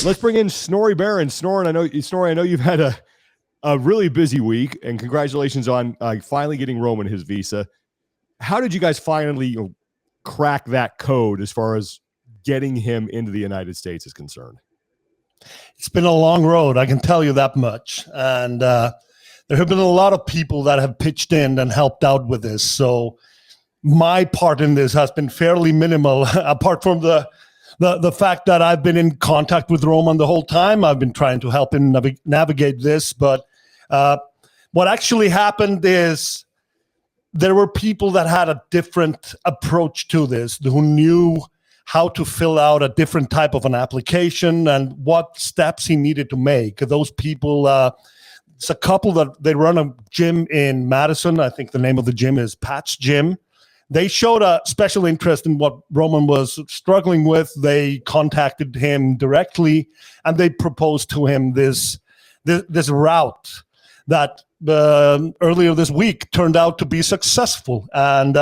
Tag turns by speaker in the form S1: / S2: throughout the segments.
S1: Let's bring in Snorri Baron. Snorri, I know you've had a really busy week, and congratulations on finally getting Roman his visa. How did you guys finally crack that code as far as getting him into the United States is concerned?
S2: It's been a long road, I can tell you that much. And there have been a lot of people that have pitched in and helped out with this. So my part in this has been fairly minimal, apart from the fact that I've been in contact with Roman the whole time. I've been trying to help him navigate this. But what actually happened is there were people that had a different approach to this, who knew how to fill out a different type of an application and what steps he needed to make. Those people, it's a couple that they run a gym in Madison. I think the name of the gym is Pat's Gym. They showed a special interest in what Roman was struggling with. They contacted him directly, and they proposed to him this route that earlier this week turned out to be successful. And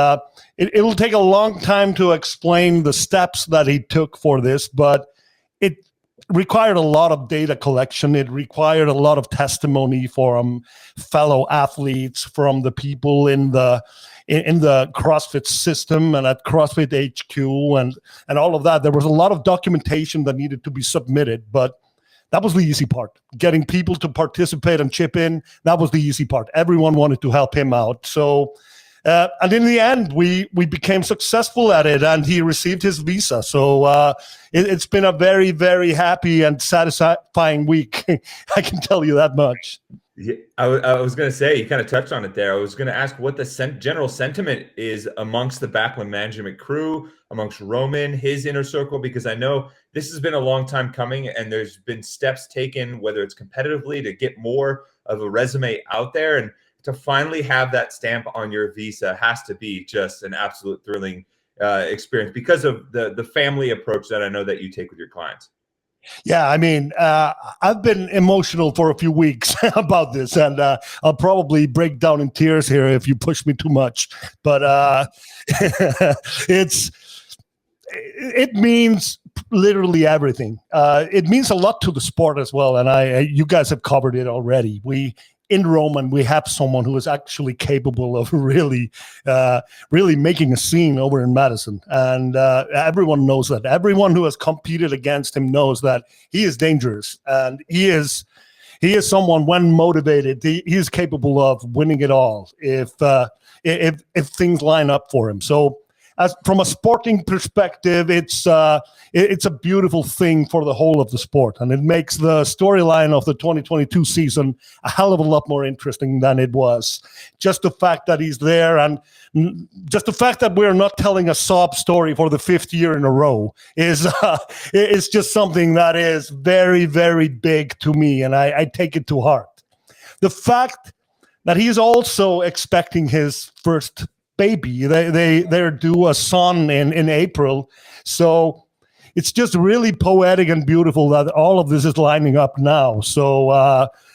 S2: it'll take a long time to explain the steps that he took for this, but it required a lot of data collection. It required a lot of testimony from fellow athletes, from the people in the CrossFit system and at CrossFit HQ and all of that. There was a lot of documentation that needed to be submitted, but that was the easy part. Getting people to participate and chip in, that was the easy part. Everyone wanted to help him out. So, and in the end, we became successful at it, and he received his visa. So it's been a very, very happy and satisfying week. I can tell you that much.
S3: Yeah, I was going to say, you kind of touched on it there. I was going to ask what the general sentiment is amongst the Backlund management crew, amongst Roman, his inner circle, because I know this has been a long time coming and there's been steps taken, whether it's competitively to get more of a resume out there, and to finally have that stamp on your visa has to be just an absolute thrilling experience because of the family approach that I know that you take with your clients.
S2: Yeah, I mean, I've been emotional for a few weeks about this, and I'll probably break down in tears here if you push me too much. But it means literally everything. It means a lot to the sport as well, and you guys have covered it already. In Roman, we have someone who is actually capable of really making a scene over in Madison. And everyone knows that. Everyone who has competed against him knows that he is dangerous. And he is someone, when motivated, he is capable of winning it all if things line up for him. So from a sporting perspective, it's a beautiful thing for the whole of the sport, and it makes the storyline of the 2022 season a hell of a lot more interesting than it was. Just the fact that he's there, and just the fact that we're not telling a sob story for the 5th year in a row is just something that is very, very big to me, and I take it to heart. The fact that he's also expecting his first baby. They're due a son in April. So it's just really poetic and beautiful that all of this is lining up now. So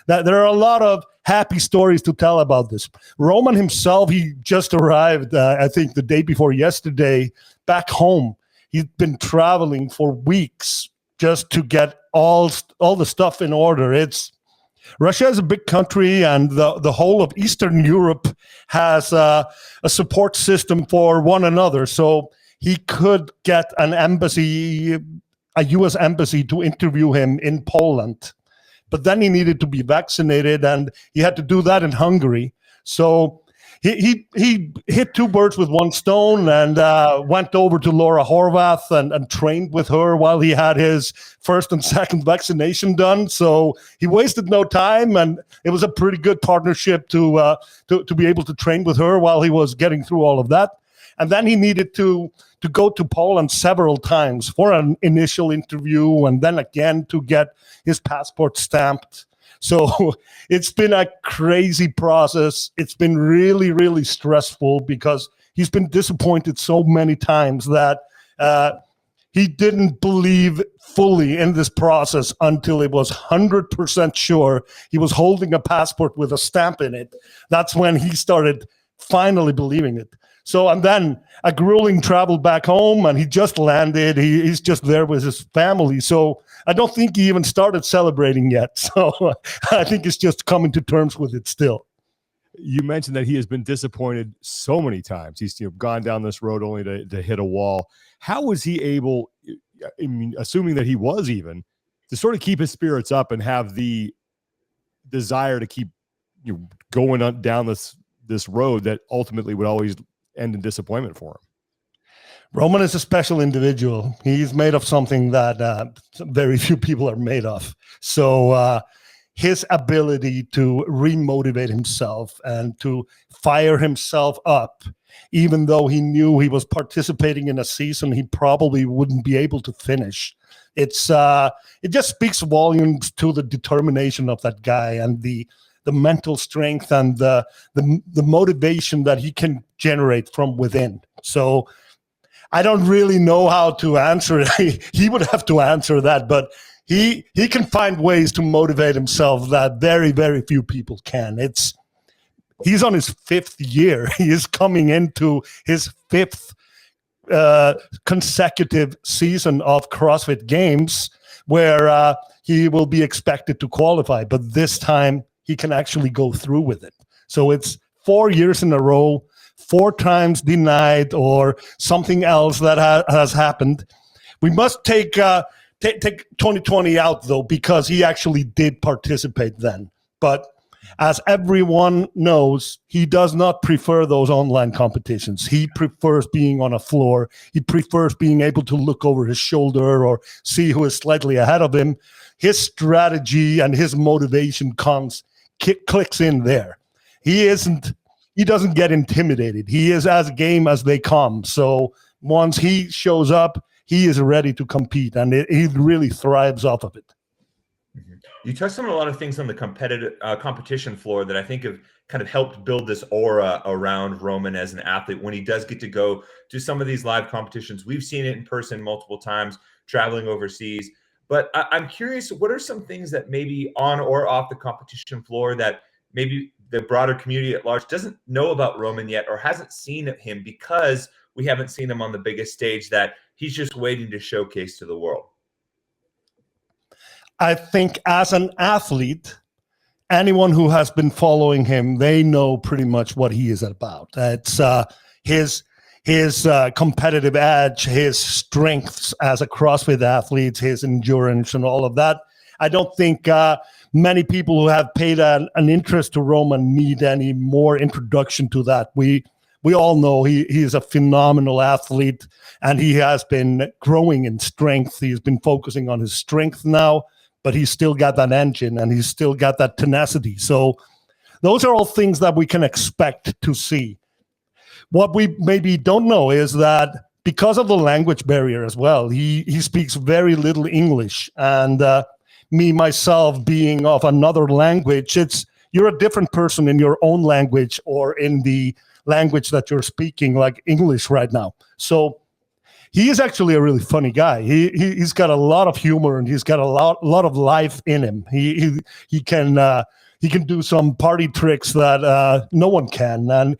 S2: that there are a lot of happy stories to tell about this. Roman himself, he just arrived, I think the day before yesterday, back home. He's been traveling for weeks just to get all the stuff in order. Russia is a big country, and the whole of Eastern Europe has a support system for one another. So he could get a U.S. embassy to interview him in Poland. But then he needed to be vaccinated, and he had to do that in Hungary. So he hit two birds with one stone and went over to Laura Horvath and trained with her while he had his first and second vaccination done. So he wasted no time, and it was a pretty good partnership to be able to train with her while he was getting through all of that. And then he needed to go to Poland several times for an initial interview, and then again to get his passport stamped. So it's been a crazy process. It's been really, really stressful because he's been disappointed so many times that he didn't believe fully in this process until it was 100% sure he was holding a passport with a stamp in it. That's when he started finally believing it. So, and then a grueling travel back home, and he just landed. He's just there with his family. So I don't think he even started celebrating yet. So I think he's just coming to terms with it still.
S1: You mentioned that he has been disappointed so many times. He's gone down this road only to hit a wall. How was he able, I mean, assuming that he was even, to sort of keep his spirits up and have the desire to keep going on down this road that ultimately would always end in disappointment for him?
S2: Roman is a special individual. He's made of something that very few people are made of. So his ability to remotivate himself and to fire himself up, even though he knew he was participating in a season he probably wouldn't be able to finish. It just speaks volumes to the determination of that guy and the mental strength and the motivation that he can generate from within. So I don't really know how to answer it. He would have to answer that, but he can find ways to motivate himself that very, very few people can. He's on his 5th year. He is coming into his 5th consecutive season of CrossFit Games where he will be expected to qualify, but this time he can actually go through with it. So it's 4 years in a row, 4 times denied or something else that has happened. We must take 2020 out, though, because he actually did participate then. But as everyone knows, he does not prefer those online competitions. He prefers being on a floor. He prefers being able to look over his shoulder or see who is slightly ahead of him. His strategy and his motivation clicks in there. He doesn't get intimidated. He is as game as they come. So once he shows up, he is ready to compete, and he really thrives off of it.
S3: You touched on a lot of things on the competitive competition floor that I think have kind of helped build this aura around Roman as an athlete when he does get to go to some of these live competitions. We've seen it in person multiple times, traveling overseas. But I'm curious, what are some things that maybe on or off the competition floor that maybe the broader community at large doesn't know about Roman yet or hasn't seen him because we haven't seen him on the biggest stage that he's just waiting to showcase to the world?
S2: I think as an athlete, anyone who has been following him, they know pretty much what he is about. It's his competitive edge, his strengths as a CrossFit athlete, his endurance and all of that. I don't think many people who have paid an interest to Roman need any more introduction to that. We all know he is a phenomenal athlete, and he has been growing in strength. He's been focusing on his strength now, but he's still got that engine and he's still got that tenacity. So those are all things that we can expect to see. What we maybe don't know is that because of the language barrier as well, he speaks very little English. And me, myself, being of another language, you're a different person in your own language or in the language that you're speaking, like English right now. So he is actually a really funny guy. He's got a lot of humor and he's got a lot of life in him. He can do some party tricks that no one can, and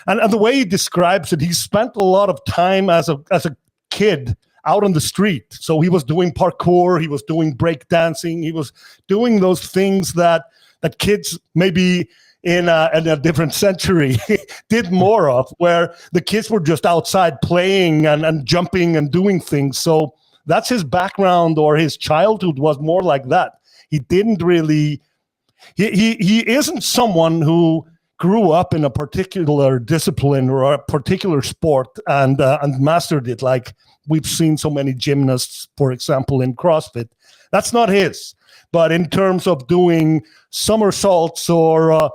S2: and the way he describes it, he spent a lot of time as a kid out on the street. So he was doing parkour, he was doing break dancing, he was doing those things that kids maybe in a different century did more of, where the kids were just outside playing and jumping and doing things. So that's his background, or his childhood was more like that. He didn't really, he isn't someone who grew up in a particular discipline or a particular sport and mastered it like we've seen so many gymnasts, for example, in CrossFit. That's not his. But in terms of doing somersaults or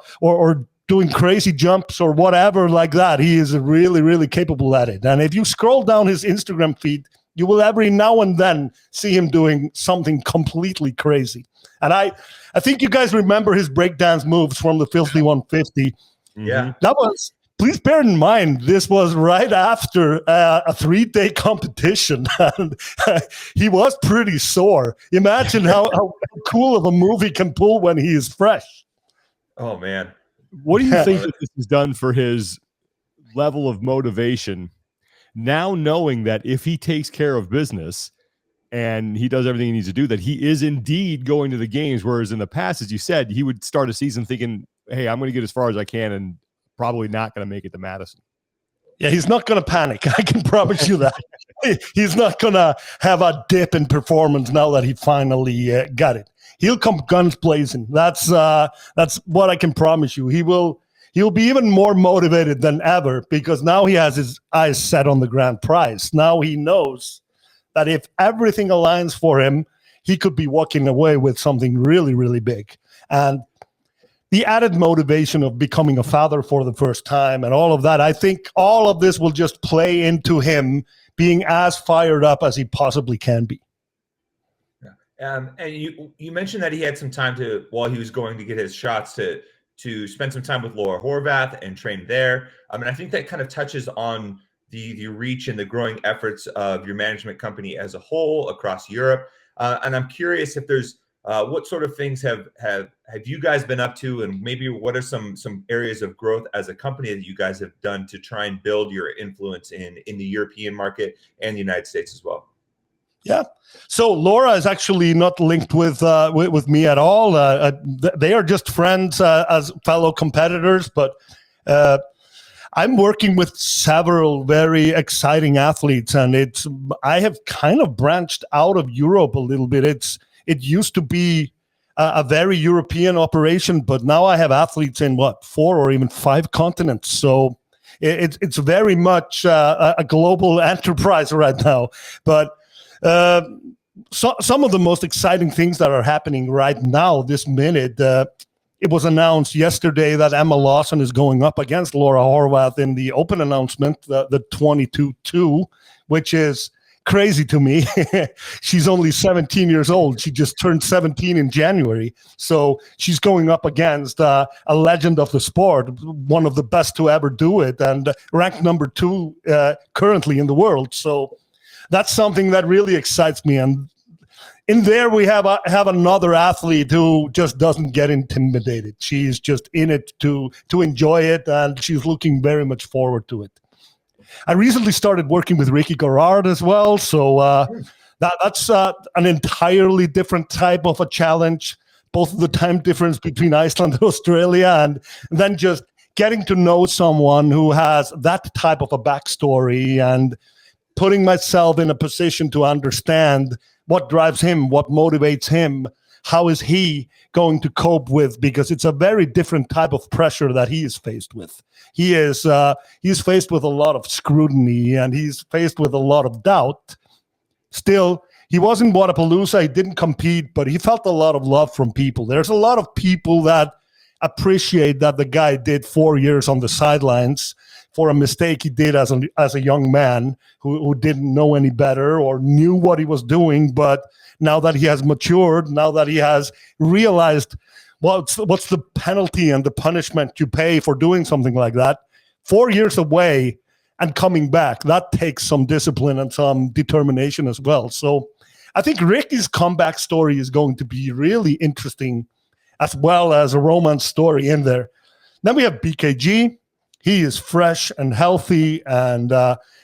S2: doing crazy jumps or whatever like that, he is really, really capable at it. And if you scroll down his Instagram feed, you will every now and then see him doing something completely crazy. And I think you guys remember his breakdance moves from the Filthy 150.
S3: Yeah.
S2: That was, please bear in mind, this was right after a 3-day competition. And he was pretty sore. Imagine how cool of a move he can pull when he is fresh.
S3: Oh, man.
S1: What do you think that this has done for his level of motivation now, knowing that if he takes care of business and he does everything he needs to do, that he is indeed going to the games? Whereas in the past, as you said, he would start a season thinking, hey, I'm going to get as far as I can and probably not going to make it to Madison.
S2: Yeah, he's not going to panic. I can promise you that. He's not going to have a dip in performance now that he finally got it. He'll come guns blazing. That's what I can promise you. He'll be even more motivated than ever because now he has his eyes set on the grand prize. Now he knows that if everything aligns for him, he could be walking away with something really, really big. And the added motivation of becoming a father for the first time and all of that, I think all of this will just play into him being as fired up as he possibly can be.
S3: And you mentioned that he had some time while he was going to get his shots to spend some time with Laura Horvath and train there. And I think that kind of touches on the reach and the growing efforts of your management company as a whole across Europe. And I'm curious if there's what sort of things have you guys been up to, and maybe what are some areas of growth as a company that you guys have done to try and build your influence in the European market and the United States as well?
S2: Yeah. So Laura is actually not linked with me at all. They are just friends as fellow competitors, but I'm working with several very exciting athletes, and I have kind of branched out of Europe a little bit. It used to be a very European operation, but now I have athletes in 4 or even 5 continents. So it's very much a global enterprise right now. But some of the most exciting things that are happening right now, this minute, it was announced yesterday that Emma Lawson is going up against Laura Horvath in the open announcement, the 22-2, which is crazy to me. She's only 17 years old. She just turned 17 in January. So she's going up against a legend of the sport, one of the best to ever do it, and ranked number 2 currently in the world. So that's something that really excites me. And in there, we have another athlete who just doesn't get intimidated. She's just in it to enjoy it, and she's looking very much forward to it. I recently started working with Ricky Garrard as well, so that's an entirely different type of a challenge, both of the time difference between Iceland and Australia, and then just getting to know someone who has that type of a backstory and putting myself in a position to understand what drives him, what motivates him, how is he going to cope with, because it's a very different type of pressure that he is faced with. He's faced with a lot of scrutiny, and he's faced with a lot of doubt. Still, he was in Wadapalooza, he didn't compete, but he felt a lot of love from people. There's a lot of people that appreciate that the guy did 4 years on the sidelines for a mistake he did as a young man who didn't know any better or knew what he was doing. But now that he has matured, now that he has realized what's the penalty and the punishment you pay for doing something like that, 4 years away and coming back, that takes some discipline and some determination as well. So I think Ricky's comeback story is going to be really interesting, as well as a romance story in there. Then we have BKG. He is fresh and healthy, and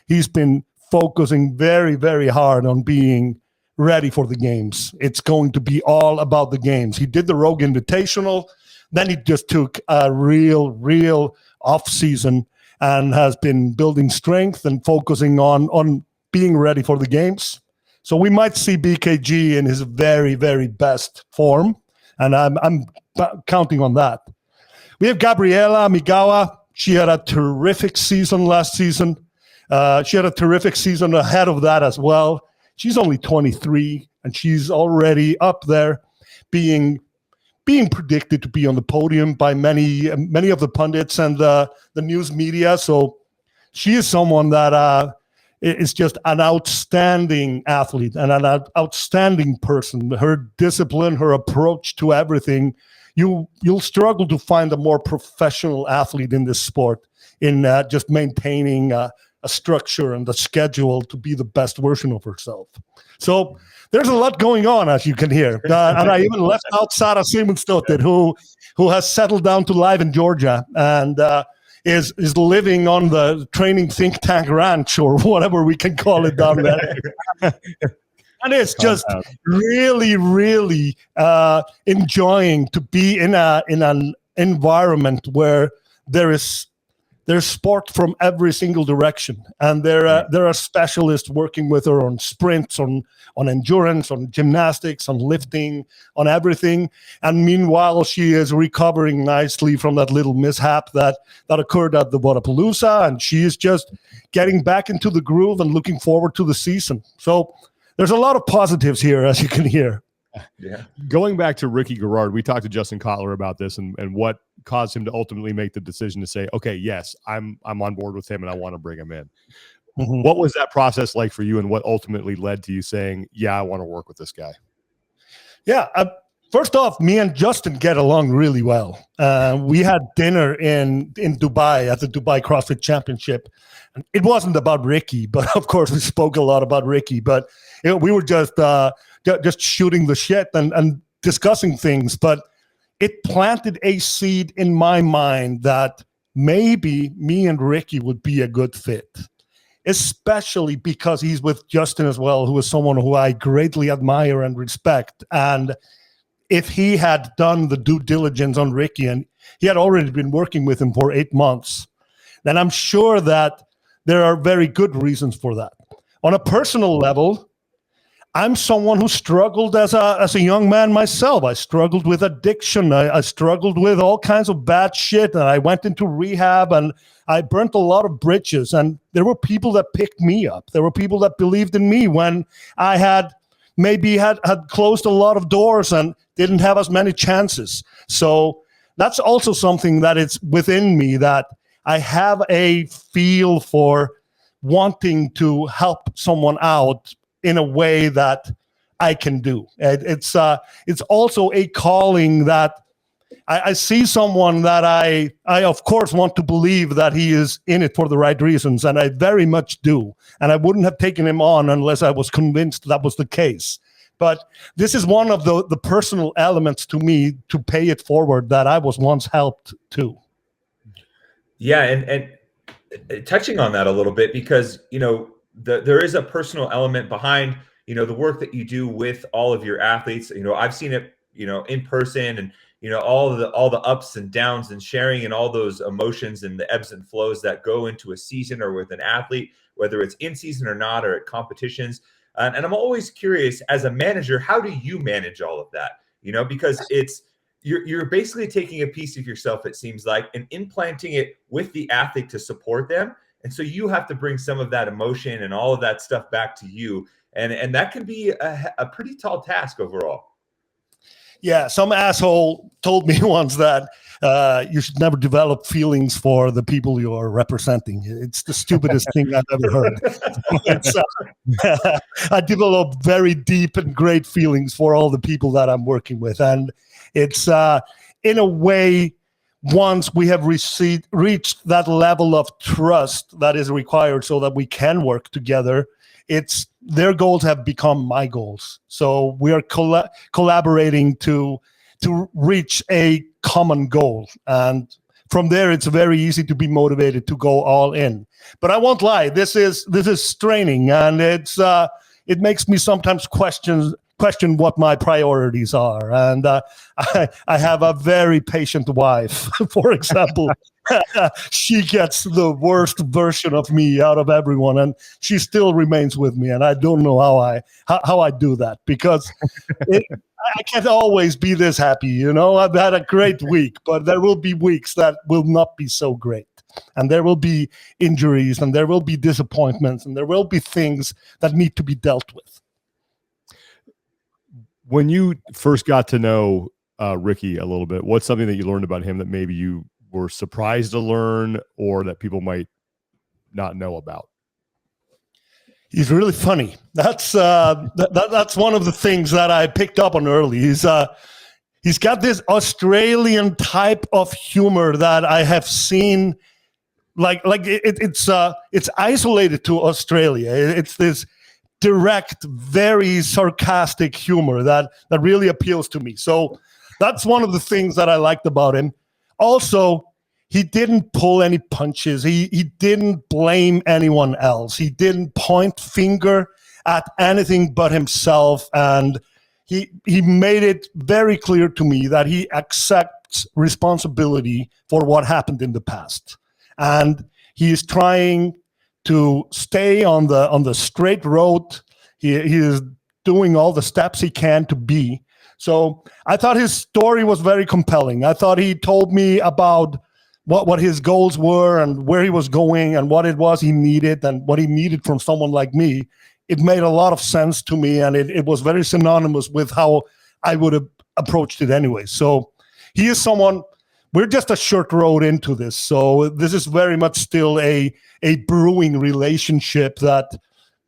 S2: he's been focusing very, very hard on being ready for the games. It's going to be all about the games. He did the Rogue Invitational, then he just took a real off season and has been building strength and focusing on being ready for the games. So we might see BKG in his very, very best form, and I'm counting on that. We have Gabriela Migawa. She had a terrific season last season. She had a terrific season ahead of that as well. She's only 23, and she's already up there being predicted to be on the podium by many of the pundits and the news media. So she is someone that is just an outstanding athlete and an outstanding person. Her discipline, her approach to everything, you'll struggle to find a more professional athlete in this sport in just maintaining a structure and a schedule to be the best version of herself. So there's a lot going on, as you can hear. And I even left out Sara Sigmundsdottir, who has settled down to live in Georgia and is living on the training think tank ranch or whatever we can call it down there. And it's just really, really enjoying to be in an environment where there's sport from every single direction, and there are specialists working with her on sprints, on endurance, on gymnastics, on lifting, on everything. And meanwhile, she is recovering nicely from that little mishap that occurred at the Wadapalooza, and she is just getting back into the groove and looking forward to the season. So there's a lot of positives here, as you can hear.
S1: Yeah. Going back to Ricky Garrard, we talked to Justin Kotler about this and what caused him to ultimately make the decision to say, okay, yes, I'm on board with him and I want to bring him in. Mm-hmm. What was that process like for you, and what ultimately led to you saying, yeah, I want to work with this guy?
S2: Yeah. First off, me and Justin get along really well. We had dinner in Dubai at the Dubai CrossFit Championship. It wasn't about Ricky, but of course we spoke a lot about Ricky. But we were just shooting the shit and discussing things. But it planted a seed in my mind that maybe me and Ricky would be a good fit, especially because he's with Justin as well, who is someone who I greatly admire and respect. And if he had done the due diligence on Ricky, and he had already been working with him for 8 months, then I'm sure that there are very good reasons for that. On a personal level, I'm someone who struggled as a young man myself. I struggled with addiction. I struggled with all kinds of bad shit, and I went into rehab, and I burnt a lot of bridges. And there were people that picked me up. There were people that believed in me when I had closed a lot of doors and didn't have as many chances. So that's also something that it's within me, that I have a feel for wanting to help someone out in a way that I can do. It's also a calling that I see someone that I of course want to believe that he is in it for the right reasons, and I very much do. And I wouldn't have taken him on unless I was convinced that was the case. But this is one of the personal elements to me to pay it forward that I was once helped to.
S3: Yeah, and touching on that a little bit, because there is a personal element behind the work that you do with all of your athletes. I've seen it in person, and all the ups and downs, and sharing and all those emotions and the ebbs and flows that go into a season or with an athlete, whether it's in season or not, or at competitions. And I'm always curious, as a manager, how do you manage all of that? Because you're basically taking a piece of yourself, it seems like, and implanting it with the athlete to support them. And so you have to bring some of that emotion and all of that stuff back to you. And that can be a pretty tall task overall.
S2: Yeah, some asshole told me once that you should never develop feelings for the people you are representing. It's the stupidest thing I've ever heard. I develop very deep and great feelings for all the people that I'm working with. And it's, in a way, once we have reached that level of trust that is required so that we can work together, their goals have become my goals. So we are collaborating to reach a common goal. And from there, it's very easy to be motivated to go all in. But I won't lie, this is straining, and it makes me sometimes question what my priorities are. And I have a very patient wife, for example. She gets the worst version of me out of everyone, and she still remains with me. And I don't know how I do that, because I can't always be this happy. I've had a great week, but there will be weeks that will not be so great. And there will be injuries, and there will be disappointments, and there will be things that need to be dealt with.
S1: When you first got to know Ricky a little bit, what's something that you learned about him that maybe you were surprised to learn, or that people might not know about?
S2: He's really funny. That's one of the things that I picked up on early. He's got this Australian type of humor that I have seen. It's isolated to Australia. It's this direct, very sarcastic humor that really appeals to me. So that's one of the things that I liked about him. Also, he didn't pull any punches. He didn't blame anyone else. He didn't point finger at anything but himself. And he made it very clear to me that he accepts responsibility for what happened in the past. And he is trying to stay on the straight road. He is doing all the steps he can to be. So I thought his story was very compelling. I thought he told me about what his goals were and where he was going and what it was he needed and what he needed from someone like me. It made a lot of sense to me, and it was very synonymous with how I would have approached it anyway. So he is someone, we're just a short road into this. So this is very much still a brewing relationship that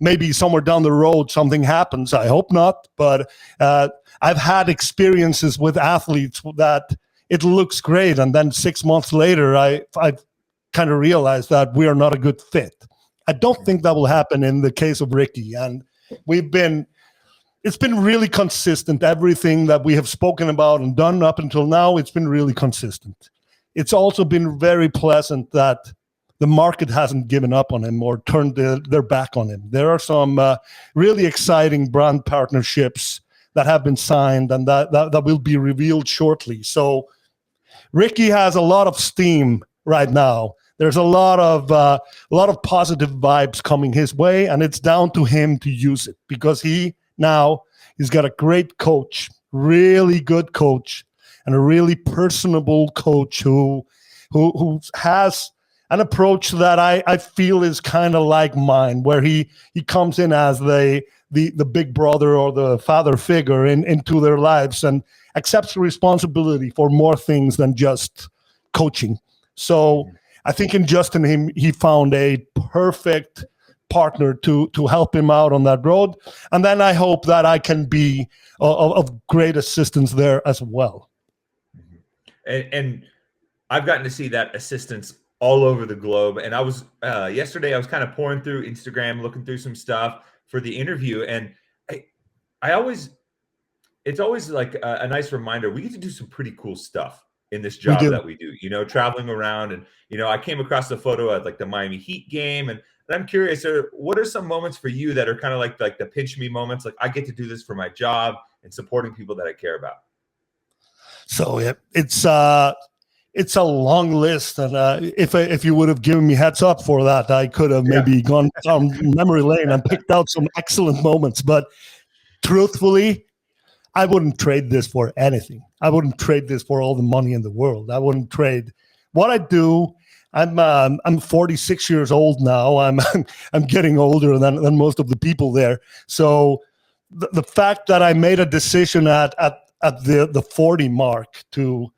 S2: maybe somewhere down the road something happens. I hope not, but I've had experiences with athletes that it looks great, and then 6 months later, I kind of realized that we are not a good fit. I don't think that will happen in the case of Ricky, and it's been really consistent. Everything that we have spoken about and done up until now, it's been really consistent. It's also been very pleasant that the market hasn't given up on him or turned their back on him. There are some really exciting brand partnerships that have been signed and that will be revealed shortly. So Ricky has a lot of steam right now. There's a lot of positive vibes coming his way, and it's down to him to use it, because he's got a great coach, really good coach, and a really personable coach who has an approach that I feel is kind of like mine, where he comes in as the big brother or the father figure into their lives and accepts responsibility for more things than just coaching. So I think in Justin, he found a perfect partner to help him out on that road. And then I hope that I can be of great assistance there as well.
S3: And I've gotten to see that assistance all over the globe. And I was yesterday, I was kind of pouring through Instagram, looking through some stuff for the interview. And it's always like a nice reminder. We get to do some pretty cool stuff in this job that we do, traveling around. And, I came across the photo at like the Miami Heat game. And I'm curious, what are some moments for you that are kind of like the pinch me moments? Like, I get to do this for my job and supporting people that I care about.
S2: So it's a long list. And if you would have given me heads up for that, I could have maybe gone down memory lane and picked out some excellent moments. But truthfully, I wouldn't trade this for anything. I wouldn't trade this for all the money in the world. I wouldn't trade what I do. I'm 46 years old now. I'm getting older than most of the people there. So the fact that I made a decision at the 40 mark to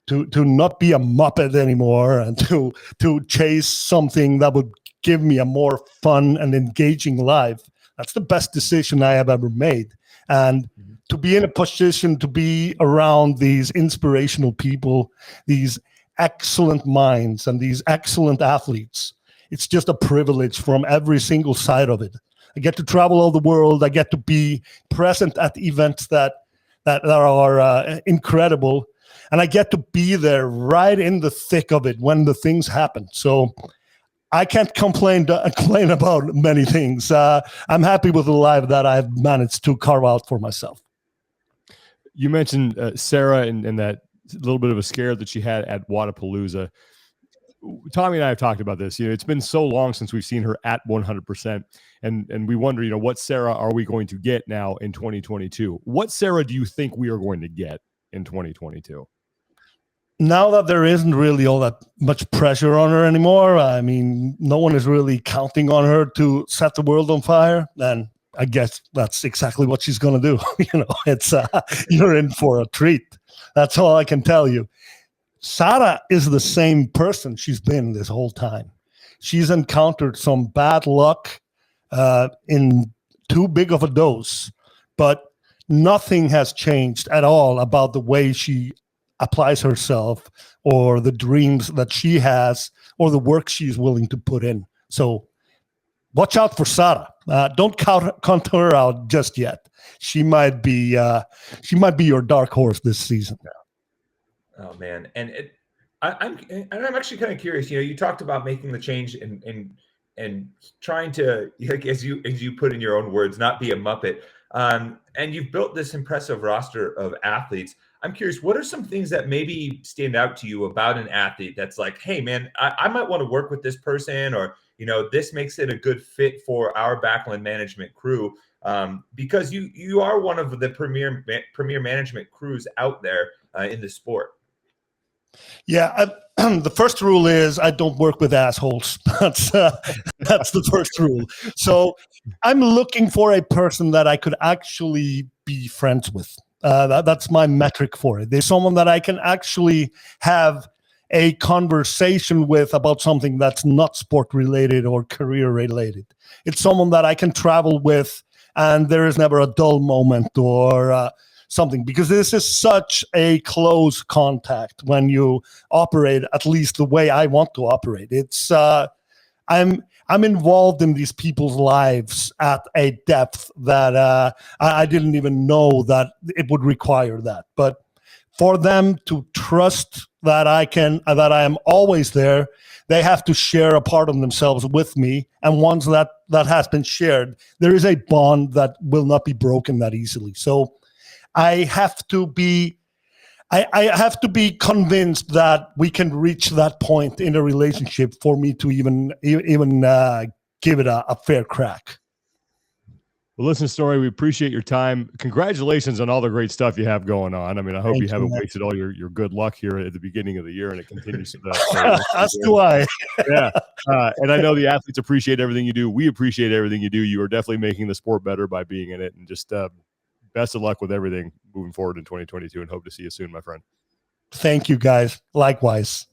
S2: not be a muppet anymore and to chase something that would give me a more fun and engaging life, that's the best decision I have ever made. And to be in a position to be around these inspirational people, these excellent minds and these excellent athletes, it's just a privilege from every single side of it. I get to travel all the world. I get to be present at events that are incredible. And I get to be there right in the thick of it when the things happen. So I can't complain about many things. I'm happy with the life that I've managed to carve out for myself.
S1: You mentioned Sara and that little bit of a scare that she had at Wodapalooza. Tommy and I have talked about this. It's been so long since we've seen her at 100%, and we wonder, what Sara are we going to get now in 2022? What Sara do you think we are going to get in 2022?
S2: Now that there isn't really all that much pressure on her anymore, I mean, no one is really counting on her to set the world on fire, then I guess that's exactly what she's going to do. It's you're in for a treat. That's all I can tell you. Sara is the same person she's been this whole time. She's encountered some bad luck in too big of a dose, but nothing has changed at all about the way she applies herself or the dreams that she has or the work she's willing to put in. So watch out for Sara. Don't count her out just yet. She might be your dark horse this season.
S3: Oh man, and I'm actually kind of curious. You talked about making the change and trying to, like, as you put in your own words, not be a muppet. And you've built this impressive roster of athletes. I'm curious, what are some things that maybe stand out to you about an athlete that's like, hey, man, I might want to work with this person, or this makes it a good fit for our backland management crew, because you are one of the premier management crews out there in the sport.
S2: Yeah, the first rule is I don't work with assholes. That's the first rule. So I'm looking for a person that I could actually be friends with. That's my metric for it. There's someone that I can actually have a conversation with about something that's not sport related or career related. It's someone that I can travel with, and there is never a dull moment or something, because this is such a close contact when you operate, at least the way I want to operate. It's I'm involved in these people's lives at a depth that I didn't even know that it would require that. But for them to trust that I am always there, they have to share a part of themselves with me. And once that has been shared, there is a bond that will not be broken that easily. So I have to be convinced that we can reach that point in a relationship for me to even give it a fair crack.
S1: Well, listen, Snorri, we appreciate your time. Congratulations on all the great stuff you have going on. I mean, I hope you haven't wasted all your good luck here at the beginning of the year, and it continues to that.
S2: As do I.
S1: Yeah. And I know the athletes appreciate everything you do. We appreciate everything you do. You are definitely making the sport better by being in it, and just best of luck with everything moving forward in 2022, and hope to see you soon, my friend.
S2: Thank you, guys. Likewise.